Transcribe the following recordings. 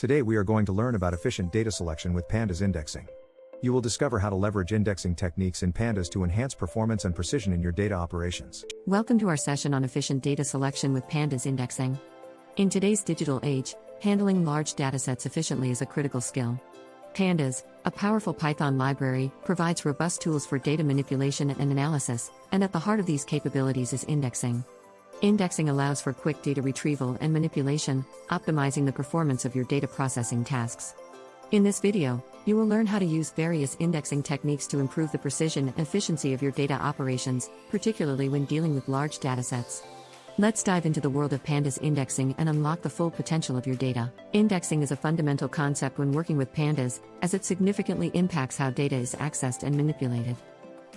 Today we are going to learn about efficient data selection with Pandas indexing. You will discover how to leverage indexing techniques in Pandas to enhance performance and precision in your data operations. Welcome to our session on efficient data selection with Pandas indexing. In today's digital age, handling large datasets efficiently is a critical skill. Pandas, a powerful Python library, provides robust tools for data manipulation and analysis, and at the heart of these capabilities is indexing. Indexing allows for quick data retrieval and manipulation, optimizing the performance of your data processing tasks. In this video, you will learn how to use various indexing techniques to improve the precision and efficiency of your data operations, particularly when dealing with large datasets. Let's dive into the world of Pandas indexing and unlock the full potential of your data. Indexing is a fundamental concept when working with Pandas, as it significantly impacts how data is accessed and manipulated.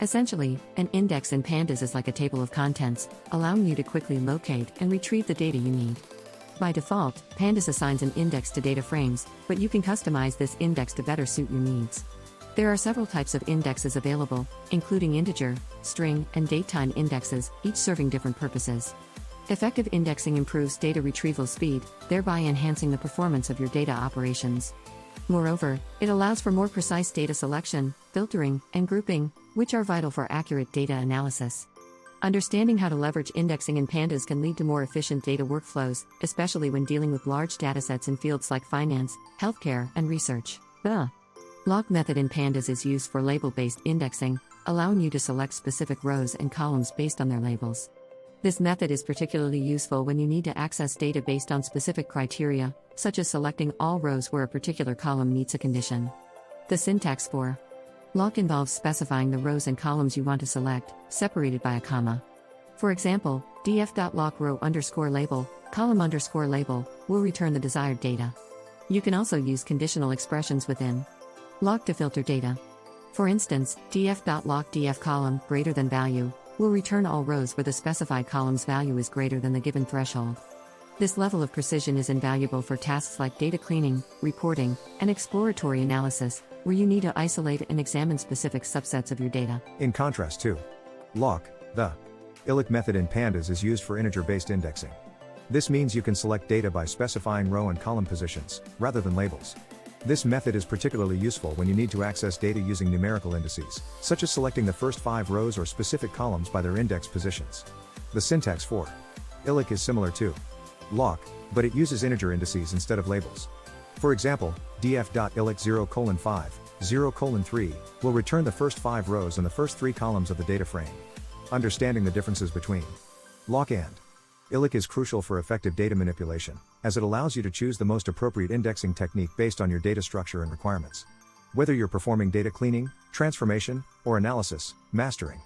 Essentially, an index in Pandas is like a table of contents, allowing you to quickly locate and retrieve the data you need. By default, Pandas assigns an index to data frames, but you can customize this index to better suit your needs. There are several types of indexes available, including integer, string, and datetime indexes, each serving different purposes. Effective indexing improves data retrieval speed, thereby enhancing the performance of your data operations. Moreover, it allows for more precise data selection, filtering, and grouping, which are vital for accurate data analysis. Understanding how to leverage indexing in Pandas can lead to more efficient data workflows, especially when dealing with large datasets in fields like finance, healthcare, and research. The iloc method in Pandas is used for label-based indexing, allowing you to select specific rows and columns based on their labels. This method is particularly useful when you need to access data based on specific criteria, such as selecting all rows where a particular column meets a condition. The syntax for iloc involves specifying the rows and columns you want to select, separated by a comma. For example, df.loc row_label, column_label, will return the desired data. You can also use conditional expressions within iloc to filter data. For instance, df.loc df_column greater than value will return all rows where the specified column's value is greater than the given threshold. This level of precision is invaluable for tasks like data cleaning, reporting, and exploratory analysis, where you need to isolate and examine specific subsets of your data. In contrast to iloc, the iloc method in Pandas is used for integer-based indexing. This means you can select data by specifying row and column positions, rather than labels. This method is particularly useful when you need to access data using numerical indices, such as selecting the first 5 rows or specific columns by their index positions. The syntax for iloc is similar to iloc, but it uses integer indices instead of labels. For example, df.iloc 0:5, 0:3 will return the first 5 rows and the first 3 columns of the data frame. Understanding the differences between iloc and iloc is crucial for effective data manipulation, as it allows you to choose the most appropriate indexing technique based on your data structure and requirements. Whether you're performing data cleaning, transformation, or analysis, mastering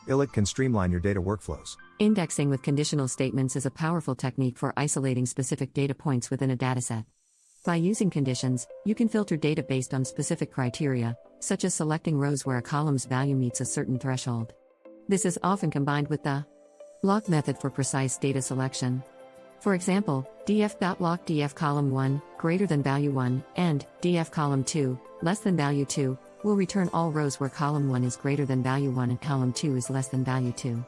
iloc can streamline your data workflows. Indexing with conditional statements is a powerful technique for isolating specific data points within a dataset. By using conditions, you can filter data based on specific criteria, such as selecting rows where a column's value meets a certain threshold. This is often combined with the iloc method for precise data selection. For example, df.loc df_column1 greater than value 1 and df_column2 less than value 2 will return all rows where column 1 is greater than value 1 and column 2 is less than value 2.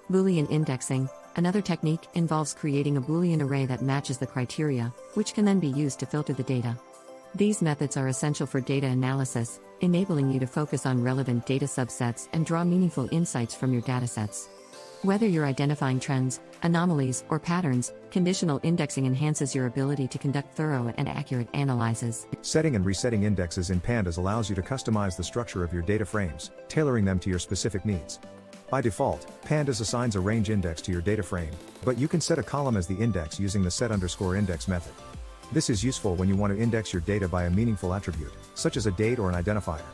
Boolean indexing, another technique, involves creating a Boolean array that matches the criteria, which can then be used to filter the data. These methods are essential for data analysis, enabling you to focus on relevant data subsets and draw meaningful insights from your datasets. Whether you're identifying trends, anomalies, or patterns, conditional indexing enhances your ability to conduct thorough and accurate analyses. Setting and resetting indexes in Pandas allows you to customize the structure of your data frames, tailoring them to your specific needs. By default, Pandas assigns a range index to your data frame, but you can set a column as the index using the set_index method. This is useful when you want to index your data by a meaningful attribute, such as a date or an identifier.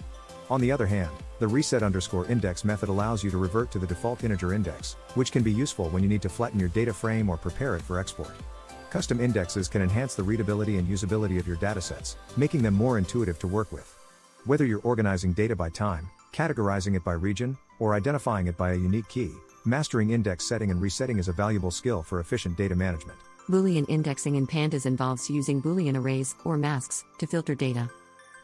On the other hand, the reset_index method allows you to revert to the default integer index, which can be useful when you need to flatten your data frame or prepare it for export. Custom indexes can enhance the readability and usability of your datasets, making them more intuitive to work with. Whether you're organizing data by time, categorizing it by region, or identifying it by a unique key, mastering index setting and resetting is a valuable skill for efficient data management. Boolean indexing in Pandas involves using Boolean arrays, or masks, to filter data.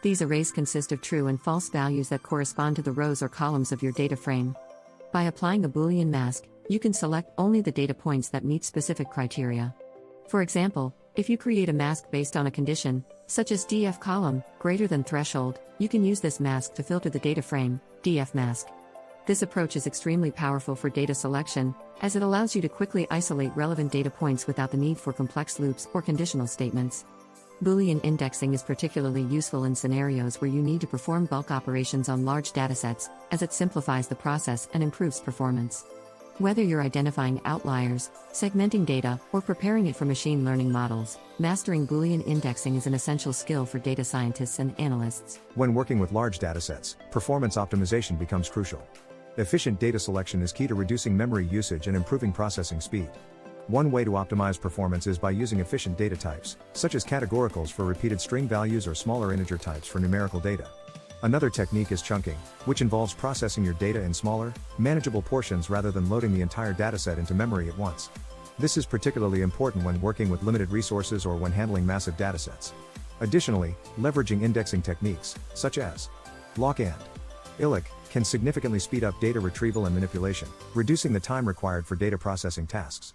These arrays consist of true and false values that correspond to the rows or columns of your data frame. By applying a Boolean mask, you can select only the data points that meet specific criteria. For example, if you create a mask based on a condition, such as df column, greater than threshold, you can use this mask to filter the data frame, df mask. This approach is extremely powerful for data selection, as it allows you to quickly isolate relevant data points without the need for complex loops or conditional statements. Boolean indexing is particularly useful in scenarios where you need to perform bulk operations on large datasets, as it simplifies the process and improves performance. Whether you're identifying outliers, segmenting data, or preparing it for machine learning models, mastering Boolean indexing is an essential skill for data scientists and analysts. When working with large datasets, performance optimization becomes crucial. Efficient data selection is key to reducing memory usage and improving processing speed. One way to optimize performance is by using efficient data types, such as categoricals for repeated string values or smaller integer types for numerical data. Another technique is chunking, which involves processing your data in smaller, manageable portions rather than loading the entire dataset into memory at once. This is particularly important when working with limited resources or when handling massive datasets. Additionally, leveraging indexing techniques, such as iloc and iloc, can significantly speed up data retrieval and manipulation, reducing the time required for data processing tasks.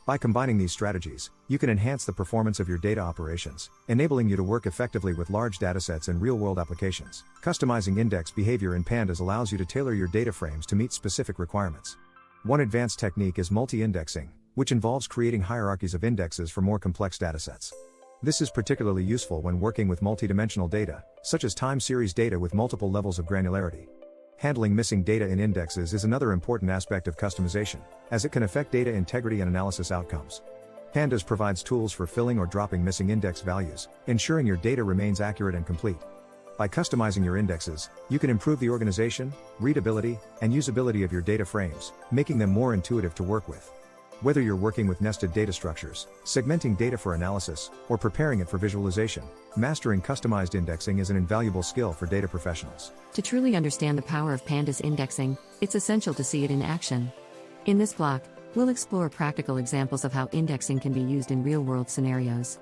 By combining these strategies, you can enhance the performance of your data operations, enabling you to work effectively with large datasets and real-world applications. Customizing index behavior in Pandas allows you to tailor your data frames to meet specific requirements. One advanced technique is multi-indexing, which involves creating hierarchies of indexes for more complex datasets. This is particularly useful when working with multidimensional data, such as time series data with multiple levels of granularity. Handling missing data in indexes is another important aspect of customization, as it can affect data integrity and analysis outcomes. Pandas provides tools for filling or dropping missing index values, ensuring your data remains accurate and complete. By customizing your indexes, you can improve the organization, readability, and usability of your data frames, making them more intuitive to work with. Whether you're working with nested data structures, segmenting data for analysis, or preparing it for visualization, mastering customized indexing is an invaluable skill for data professionals. To truly understand the power of Pandas indexing, it's essential to see it in action. In this block, we'll explore practical examples of how indexing can be used in real-world scenarios.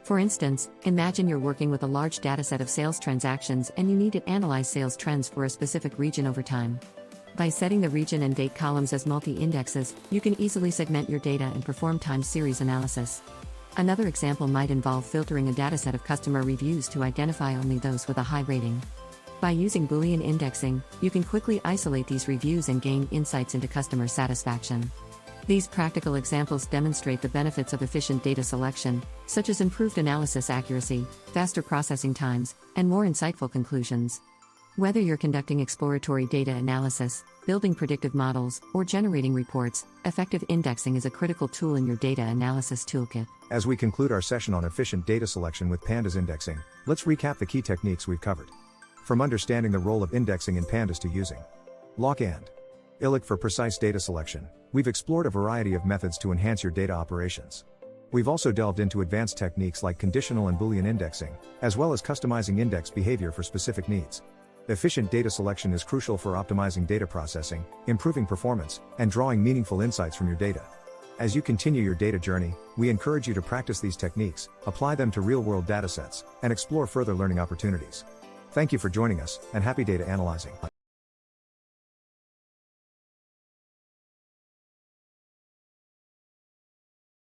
For instance, imagine you're working with a large dataset of sales transactions and you need to analyze sales trends for a specific region over time. By setting the region and date columns as multi-indexes, you can easily segment your data and perform time series analysis. Another example might involve filtering a dataset of customer reviews to identify only those with a high rating. By using Boolean indexing, you can quickly isolate these reviews and gain insights into customer satisfaction. These practical examples demonstrate the benefits of efficient data selection, such as improved analysis accuracy, faster processing times, and more insightful conclusions. Whether you're conducting exploratory data analysis, building predictive models, or generating reports, effective indexing is a critical tool in your data analysis toolkit. As we conclude our session on efficient data selection with Pandas indexing, let's recap the key techniques we've covered. From understanding the role of indexing in Pandas to using iloc and iloc for precise data selection, we've explored a variety of methods to enhance your data operations. We've also delved into advanced techniques like conditional and Boolean indexing, as well as customizing index behavior for specific needs. Efficient data selection is crucial for optimizing data processing, improving performance, and drawing meaningful insights from your data. As you continue your data journey, we encourage you to practice these techniques, apply them to real-world datasets, and explore further learning opportunities. Thank you for joining us, and happy data analyzing.